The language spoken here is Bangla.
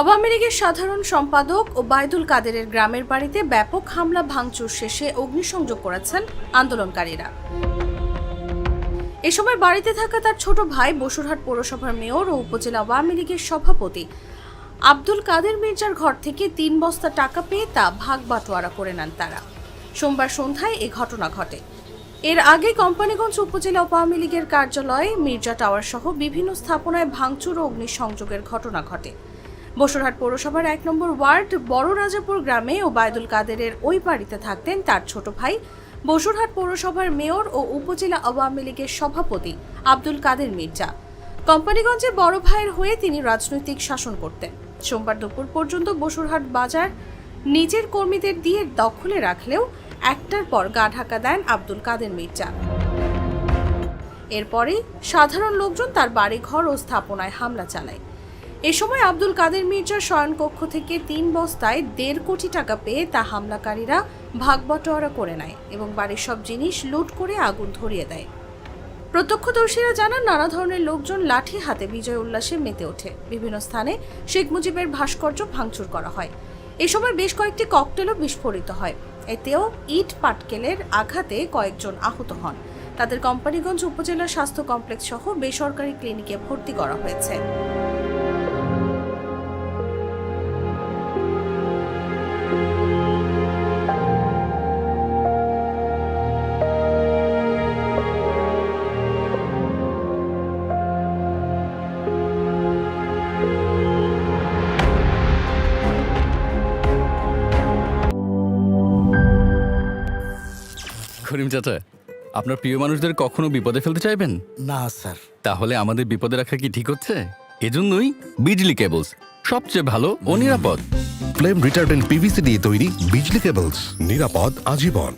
আওয়ামী লীগের সাধারণ সম্পাদক ওবায়দুল কাদেরের গ্রামের বাড়িতে ব্যাপক হামলা ভাঙচুর শেষে অগ্নিসংযোগ করেছেন আন্দোলনকারীরা। এ সময় বাড়িতে থাকা তার ছোট ভাই বসুরহাট পৌরসভার মেয়র ও উপজেলা আওয়ামী লীগের সভাপতি আব্দুল কাদের মির্জার ঘর থেকে ৩ বস্তা টাকা পেয়ে তা ভাগ বাটোয়ারা করে নেন তারা। সোমবার সন্ধ্যায় এ ঘটনা ঘটে। এর আগে কোম্পানিগঞ্জ উপজেলা আওয়ামী লীগের কার্যালয়ে মির্জা টাওয়ার সহ বিভিন্ন স্থাপনায় ভাঙচুর ও অগ্নিসংযোগের ঘটনা ঘটে। বসুরহাট পৌরসভার ১ নম্বর ওয়ার্ড বড় রাজাপুর গ্রামে ওবায়দুল কাদেরের ওই বাড়িতে থাকতেন তার ছোট ভাই বসুরহাট পৌরসভার মেয়র ও উপজেলা আওয়ামী লীগের সভাপতি আব্দুল কাদের মির্জা। কোম্পানিগঞ্জে বড় ভাইয়ের হয়ে তিনি রাজনৈতিক শাসন করতেন। সোমবার দুপুর পর্যন্ত বসুরহাট বাজার নিজের কর্মীদের দিয়ে দখলে রাখলেও একটার পর গা ঢাকা দেন আব্দুল কাদের মির্জা। এরপরে সাধারণ লোকজন তার বাড়িঘর ও স্থাপনায় হামলা চালায়। এ সময় আব্দুল কাদের মির্জার শয়নকক্ষ থেকে ৩ বস্তায় ১.৫ কোটি টাকা পেয়ে তা হামলাকারীরা ভাগবটোয়ারা করে নেয় এবং বাড়ির সব জিনিস লুট করে আগুন ধরিয়ে দেয়। প্রত্যক্ষদর্শীরা জানান, নানা ধরনের লোকজন লাঠি হাতে বিজয় উল্লাসে মেতে ওঠে। বিভিন্ন স্থানে শেখ মুজিবের ভাস্কর্য ভাঙচুর করা হয়। এ সময় বেশ কয়েকটি ককটেলও বিস্ফোরিত হয়। এতেও ইট পাটকেলের আঘাতে কয়েকজন আহত হন। তাদের কোম্পানিগঞ্জ উপজেলা স্বাস্থ্য কমপ্লেক্স সহ বেসরকারি ক্লিনিকে ভর্তি করা হয়েছে। করিম চাচা, আপনার প্রিয় মানুষদের কখনো বিপদে ফেলতে চাইবেন না স্যার। তাহলে আমাদের বিপদে রাখা কি ঠিক হচ্ছে? এজন্যই বিজলি কেবলস সবচেয়ে ভালো ও নিরাপদ। ফ্লেম রিটার্ডেন্ট পিভিসি দিয়ে তৈরি বিজলি কেবলস, নিরাপদ আজীবন।